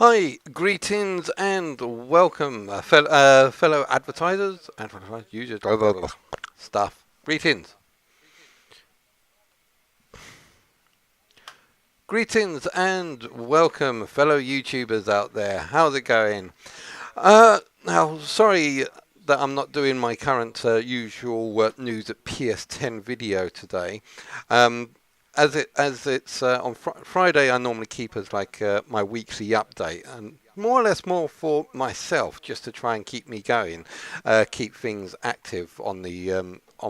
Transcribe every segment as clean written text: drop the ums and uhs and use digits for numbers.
Hi, greetings and welcome, fellow advertisers, users, blah, blah, blah, stuff. Greetings. Greetings and welcome, fellow YouTubers out there. How's it going? Now, sorry that I'm not doing my current usual news at PS10 video today. Um, as it's on Friday, I normally keep as like my weekly update, and more or less more for myself, just to try and keep me going, keep things active on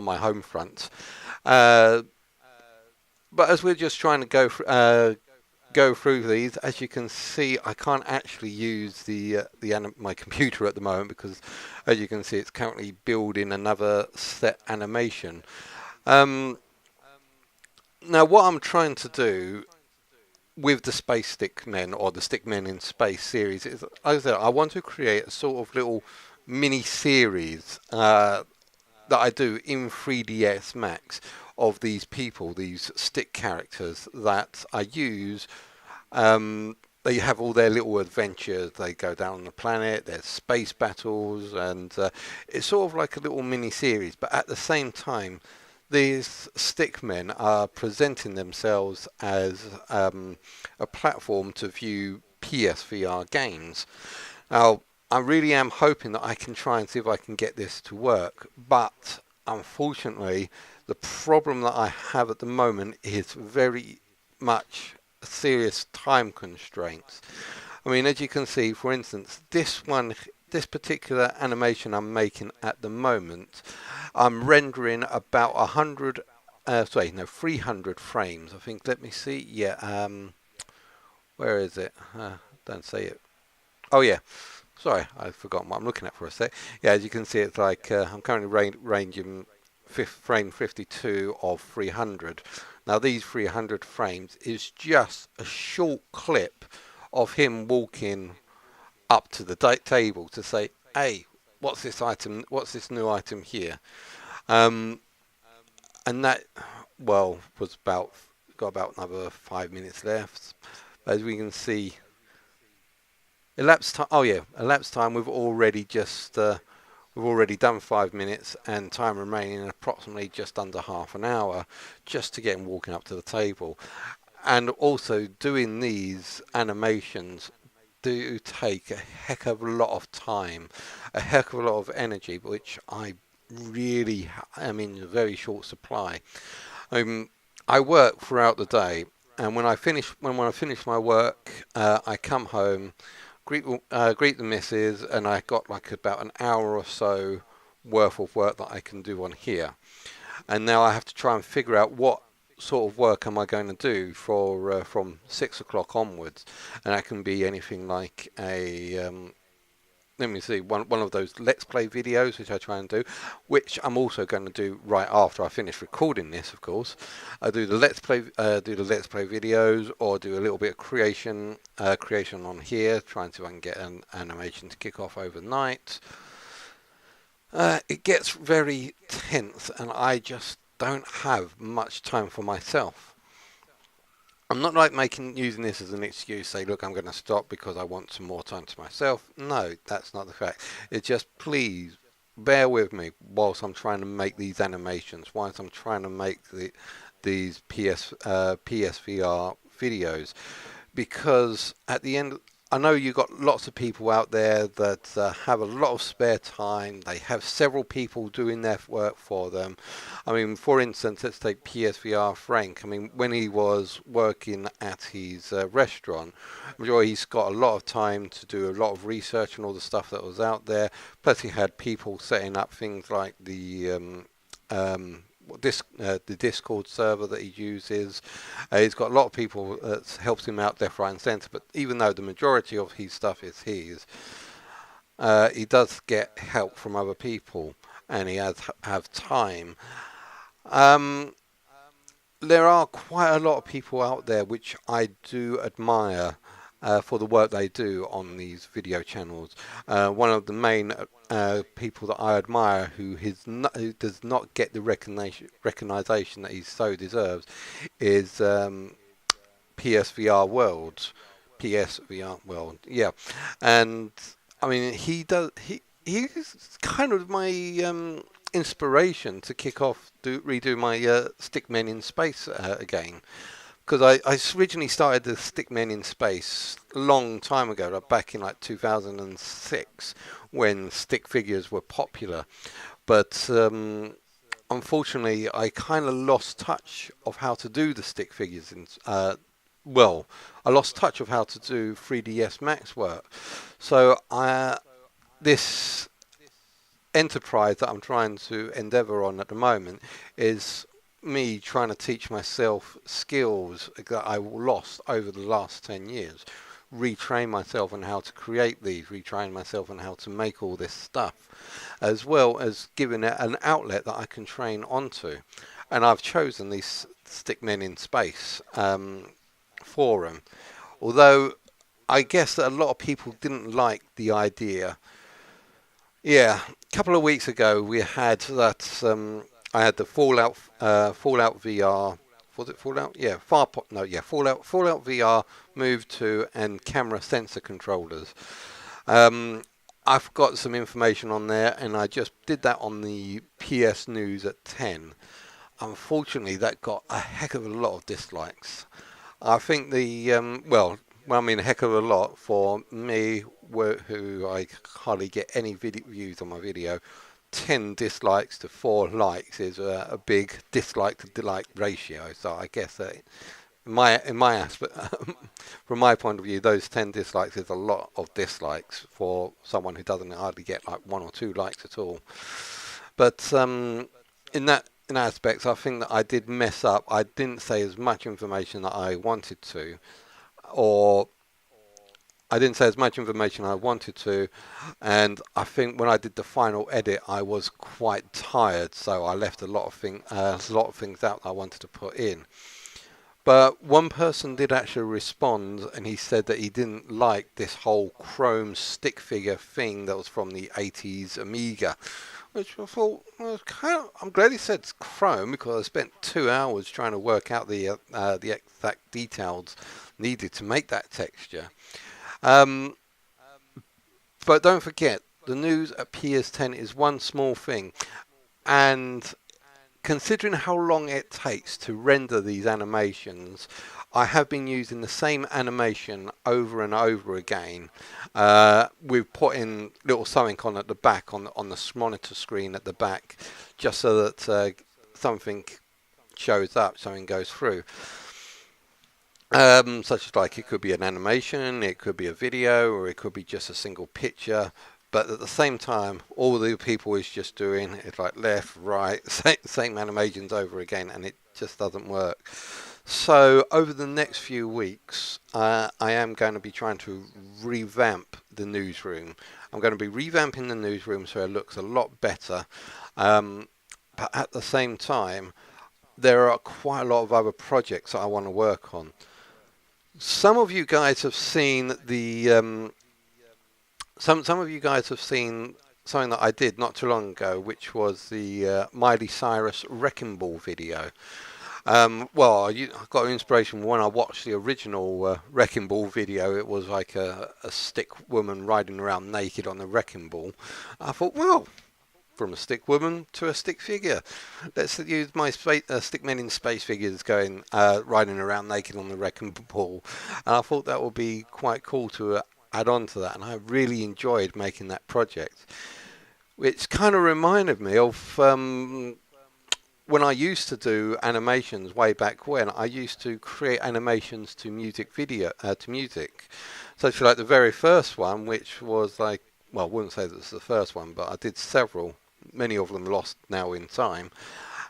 my home front. Uh, but as we're just trying to go through these, as you can see, I can't actually use my computer at the moment because, as you can see, it's currently building another set animation. Um, Now, what I'm trying to do with the Space Stickmen or the Stickmen in Space series is, like I said, I want to create a sort of little mini series that I do in 3ds Max of these people, these stick characters that I use. They have all their little adventures. They go down on the planet. There's space battles, and it's sort of like a little mini series. But at the same time, these stickmen are presenting themselves as a platform to view PSVR games. Now, I really am hoping that I can try and see if I can get this to work, but unfortunately, the problem that I have at the moment is very much serious time constraints. I mean, as you can see, for instance, this particular animation I'm making at the moment, I'm rendering about 300 frames. I think. Let me see. Yeah. Where is it? Don't say it. Oh yeah. Sorry, I've forgotten what I'm looking at for a sec. Yeah, as you can see, it's like I'm currently ranging frame 52 of 300. Now, these 300 frames is just a short clip of him walking up to the table to say, "Hey, what's this item? What's this new item here?" Um, and that, well, was about got about another 5 minutes left. As we can see, elapsed time. Oh yeah, elapsed time. We've already done 5 minutes, and time remaining approximately just under half an hour, just to get him walking up to the table. And also doing these animations do take a heck of a lot of time, a heck of a lot of energy, which I really am in a very short supply. Um, I work throughout the day, and when I finish my work, I come home, greet the missus, and I got like about an hour or so worth of work that I can do on here. And now I have to try and figure out what sort of work am I going to do for from 6 o'clock onwards, and that can be anything like a let me see, one of those let's play videos which I try and do, which I'm also going to do right after I finish recording this. Of course, I do the let's play videos, or do a little bit of creation on here, trying to get an animation to kick off overnight. It gets very tense, and I just don't have much time for myself. I'm not like using this as an excuse, say, look, I'm going to stop because I want some more time to myself. No, that's not the fact. It's just, please bear with me whilst I'm trying to make these animations, whilst I'm trying to make these PSVR videos, because at the end, I know you've got lots of people out there that have a lot of spare time. They have several people doing their work for them. I mean, for instance, let's take PSVR Frank. I mean, when he was working at his restaurant, I'm sure he's got a lot of time to do a lot of research and all the stuff that was out there. Plus, he had people setting up things like the Discord server that he uses. He's got a lot of people that helps him out left, right, and centre. But even though the majority of his stuff is his, he does get help from other people, and he has have time. Um, there are quite a lot of people out there which I do admire for the work they do on these video channels. One of the main people that I admire who does not get the recognition that he so deserves is PSVR Worlds. PSVR. Well, yeah, and I mean he's kind of my inspiration to kick off redo my Stickmen in Space again. Because I originally started the Stickmen in Space a long time ago, like back in like 2006, when stick figures were popular. But unfortunately, I kind of lost touch of how to do the stick figures. Well, I lost touch of how to do 3ds Max work. So this enterprise that I'm trying to endeavour on at the moment is me trying to teach myself skills that I lost over the last 10 years. Retrain myself on how to create these, retrain myself on how to make all this stuff, as well as giving it an outlet that I can train onto. And I've chosen these Stickmen in Space forum. Although I guess that a lot of people didn't like the idea. Yeah, a couple of weeks ago we had that. I had the Fallout VR. Was it Fallout? Yeah, Fallout VR moved to and camera sensor controllers. I've got some information on there, and I just did that on the PS News at 10. Unfortunately, that got a heck of a lot of dislikes. I think I mean a heck of a lot for me, who I hardly get any views on my video. 10 dislikes to 4 likes is a big dislike to like ratio. So I guess that in my aspect, from my point of view, those 10 dislikes is a lot of dislikes for someone who doesn't hardly get like 1 or 2 likes at all. But in that aspect, I think that I did mess up. I didn't say as much information that I wanted to, or I didn't say as much information I wanted to, and I think when I did the final edit, I was quite tired, so I left a lot of things out that I wanted to put in. But one person did actually respond, and he said that he didn't like this whole chrome stick figure thing that was from the 80s Amiga, which I thought, well, I'm glad he said it's chrome, because I spent 2 hours trying to work out the exact details needed to make that texture. But don't forget, the news at PS10 is one small thing, and considering how long it takes to render these animations, I have been using the same animation over and over again. We've put in little something on at the back, on the monitor screen at the back, just so that something shows up, something goes through. Such as like it could be an animation, it could be a video, or it could be just a single picture. But at the same time, all the people is just doing is like left, right, same animations over again, and it just doesn't work. So over the next few weeks, I am going to be trying to revamp the newsroom. I'm going to be revamping the newsroom so it looks a lot better. But at the same time, there are quite a lot of other projects that I want to work on. Some of you guys have seen the some of you guys have seen something that I did not too long ago, which was the Miley Cyrus Wrecking Ball video. Well, I got inspiration when I watched the original Wrecking Ball video. It was like a stick woman riding around naked on the wrecking ball. I thought, well, from a stick woman to a stick figure, let's use my Stickmen in Space figures going riding around naked on the wrecking ball. And I thought that would be quite cool to add on to that, and I really enjoyed making that project, which kind of reminded me of when I used to do animations way back when. I used to create animations to music, such like the very first one, which was like, well, I wouldn't say that it's the first one, but I did several, many of them lost now in time.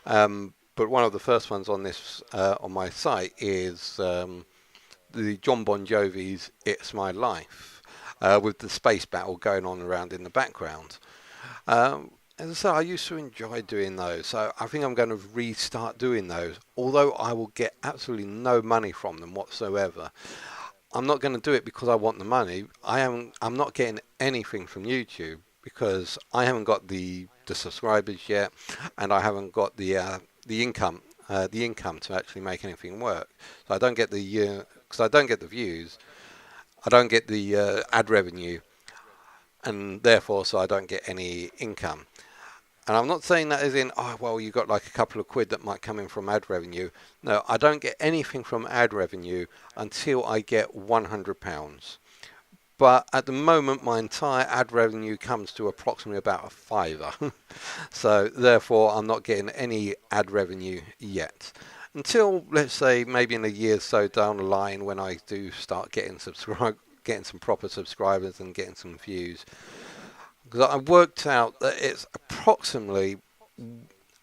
But one of the first ones on this on my site is the John Bon Jovi's "It's My Life," with the space battle going on around in the background. As I say, I used to enjoy doing those, so I think I'm going to restart doing those, although I will get absolutely no money from them whatsoever. I'm not going to do it because I want the money. I'm not getting anything from YouTube because I haven't got the subscribers yet, and I haven't got the income to actually make anything work. So I don't get the because I don't get the views, I don't get the ad revenue, and therefore, so I don't get any income. And I'm not saying that as in, oh, well, you got like a couple of quid that might come in from ad revenue. No, I don't get anything from ad revenue until I get £100. But at the moment, my entire ad revenue comes to approximately about a fiver. So therefore, I'm not getting any ad revenue yet. Until, let's say, maybe in a year or so down the line, when I do start getting some proper subscribers and getting some views. Because I worked out that it's approximately,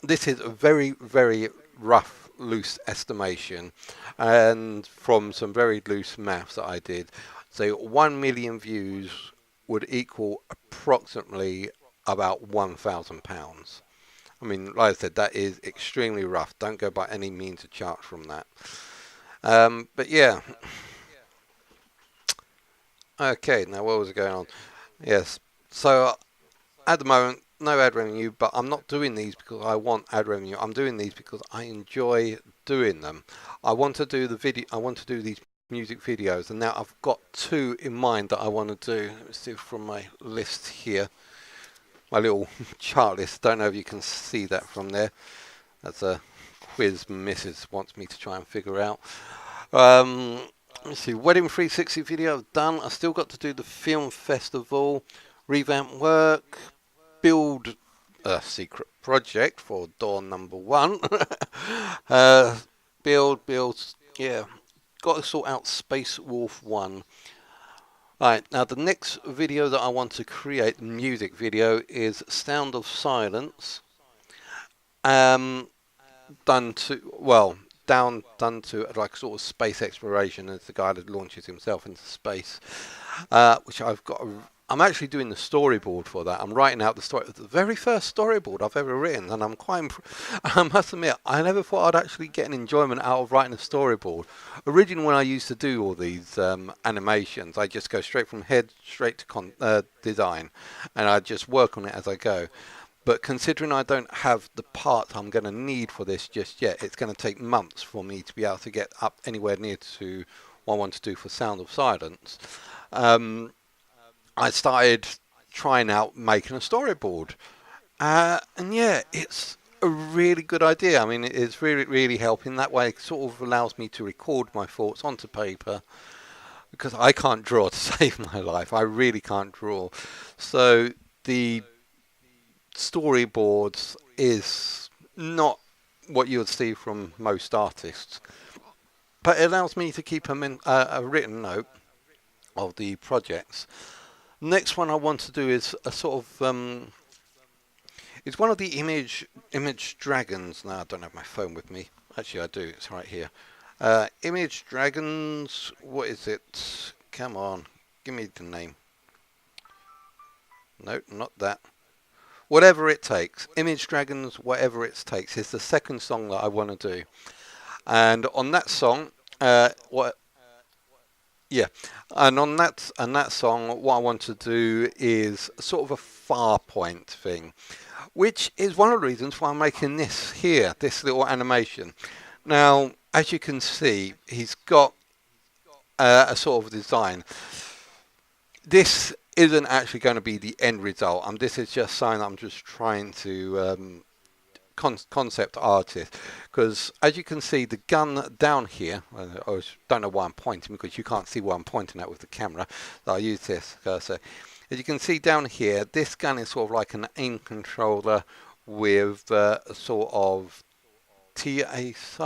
this is a very, very rough, loose estimation, and from some very loose maths that I did, so 1 million views would equal approximately about £1,000. I mean, like I said, that is extremely rough. Don't go by any means of chart from that. But yeah. Okay, now what was going on? Yes. So at the moment, no ad revenue, but I'm not doing these because I want ad revenue. I'm doing these because I enjoy doing them. I want to do the video. I want to do these music videos, and now I've got two in mind that I want to do. Let's see from my list here, my little chart list. Don't know if you can see that from there. That's a quiz Mrs. wants me to try and figure out. Let's see, Wedding 360 video I've done. I still got to do the film festival, revamp work, build a secret project for door number 1. build, yeah. Got to sort out Space Wolf 1. Right, now the next video that I want to create, music video, is Sound of Silence. Done to like sort of space exploration as the guy that launches himself into space, which I'm actually doing the storyboard for that. I'm writing out the very first storyboard I've ever written, and I must admit, I never thought I'd actually get an enjoyment out of writing a storyboard. Originally, when I used to do all these animations, I just go straight from head straight to design, and I just work on it as I go. But considering I don't have the parts I'm going to need for this just yet, it's going to take months for me to be able to get up anywhere near to what I want to do for Sound of Silence. I started trying out making a storyboard. And yeah, it's a really good idea. I mean, it's really, really helping. That way it sort of allows me to record my thoughts onto paper, because I can't draw to save my life. I really can't draw. So the storyboards is not what you would see from most artists, but it allows me to keep a written note of the projects. Next one I want to do is a sort of it's one of the image dragons. Now I don't have my phone with me. Actually I do, it's right here. Image dragons, what is it? Come on, give me the name. No, not that. Whatever it takes. Image Dragons, whatever it takes, is the second song that I want to do. And on that song, and on that song, what I want to do is sort of a far point thing, which is one of the reasons why I'm making this little animation. Now, as you can see, he's got a sort of design. This isn't actually going to be the end result. This is just something I'm just trying to concept artist, because as you can see, the gun down here, I don't know why I'm pointing, because you can't see what I'm pointing at with the camera, so I'll use this cursor. As you can see down here, this gun is sort of like an aim controller with a sort of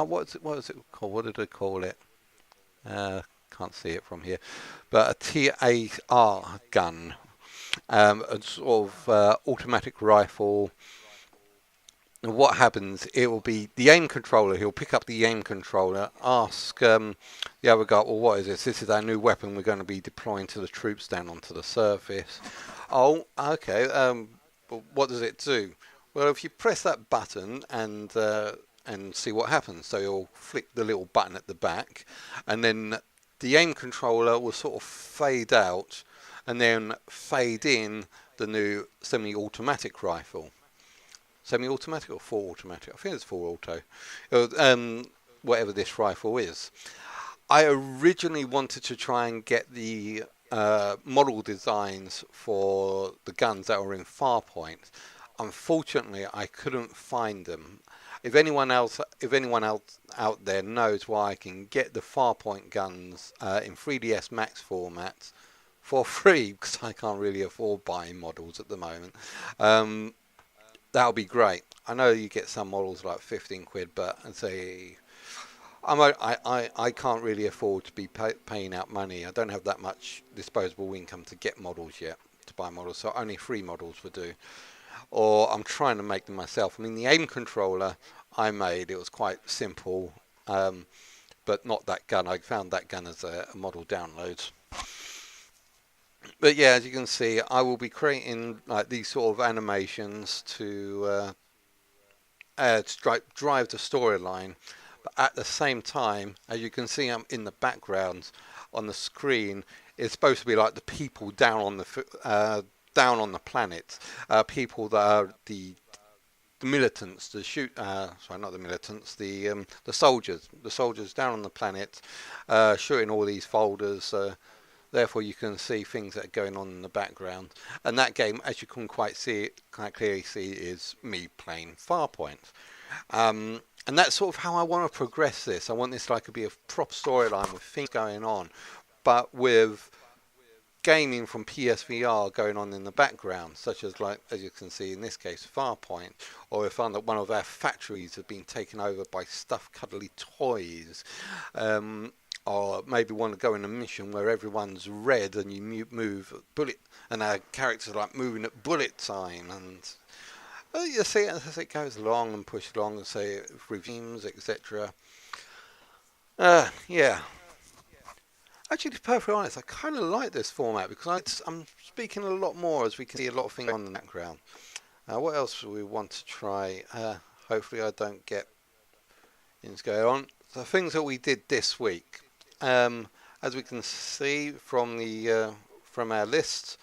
what is it called? What did I call it? Can't see it from here, but a TAR gun, a sort of automatic rifle. And what happens, it will be the aim controller. He'll pick up the aim controller, ask the other guy, well, what is this? This is our new weapon we're going to be deploying to the troops down onto the surface. Oh, okay. But what does it do? Well, if you press that button and see what happens, so you'll flick the little button at the back, and then the aim controller will sort of fade out and then fade in the new semi-automatic rifle. Semi-automatic or full automatic? I think it's full auto. Whatever this rifle is. I originally wanted to try and get the model designs for the guns that were in Farpoint. Unfortunately, I couldn't find them. If anyone else out there knows where I can get the Farpoint guns in 3ds Max formats for free, because I can't really afford buying models at the moment, that would be great. I know you get some models like 15 quid, but I'd say I can't really afford to be paying out money. I don't have that much disposable income to get models yet, to buy models, so only free models would do. Or I'm trying to make them myself. I mean, the aim controller I made, it was quite simple, but not that gun. I found that gun as a model download. But yeah, as you can see, I will be creating like these sort of animations to drive the storyline. But at the same time, as you can see, I'm in the background on the screen. It's supposed to be like the people down on the planet, people that are the militants, sorry, not the militants, the soldiers down on the planet, shooting all these folders. Therefore, you can see things that are going on in the background. And that game, as you can quite clearly see, is me playing Farpoint. And that's sort of how I want to progress this. I want this like to be a proper storyline with things going on, but with gaming from PSVR going on in the background, such as, like, as you can see in this case, Farpoint, or we found that one of our factories has been taken over by stuffed cuddly toys, or maybe want to go in a mission where everyone's red and you move bullet, and our characters are like moving at bullet time, and you see it as it goes along and push along, and say regimes, etc. Yeah. Actually, to be perfectly honest, I kind of like this format because I'm speaking a lot more, as we can see a lot of things on the background. What else do we want to try? Hopefully I don't get things going on. The things that we did this week, as we can see from the from our lists,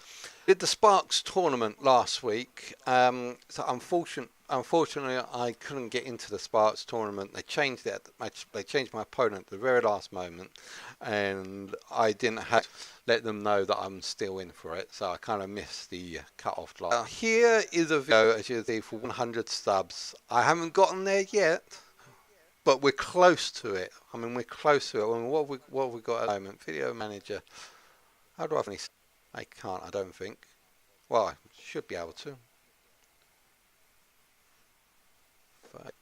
did the Sparks tournament last week. So unfortunately, I couldn't get into the Sparks tournament. They changed it. They changed my opponent at the very last moment, and I didn't have to let them know that I'm still in for it. So I kind of missed the cut-off line. Here is a video, as you can see, for 100 subs. I haven't gotten there yet, but we're close to it. I mean, we're close to it. I mean, what have we got at the moment? Video manager. How do I finish? I can't, I don't think. Well, I should be able to. But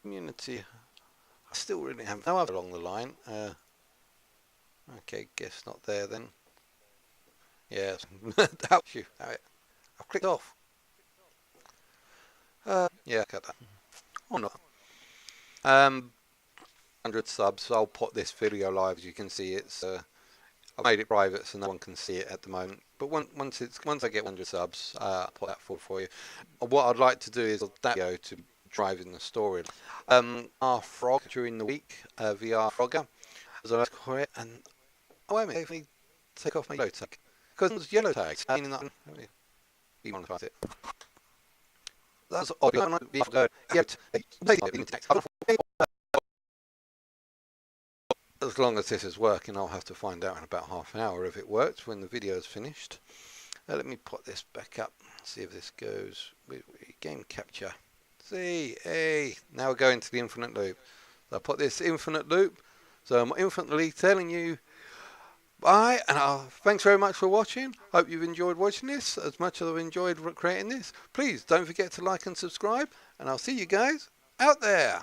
community. I still really haven't. No other along the line. Okay, guess not there then. Yeah, helps you. I've clicked off. Yeah, cut that. Or not. 100 subs. I'll put this video live. As you can see, it's I've made it private so no one can see it at the moment. But once I get 100 subs, I'll put that forward for you. What I'd like to do is that video to drive in the story. Our frog during the week, VR Frogger, as I like to call it, and wait a minute, let me take off my yellow tag because it's yellow tags. You want to find it? That's odd. As long as this is working, I'll have to find out in about half an hour if it works when the video is finished. Let me put this back up, see if this goes. Game capture. See, hey, now we're going to the infinite loop. So I put this infinite loop, so I'm infinitely telling you bye, and thanks very much for watching. Hope you've enjoyed watching this as much as I've enjoyed creating this. Please don't forget to like and subscribe, and I'll see you guys out there.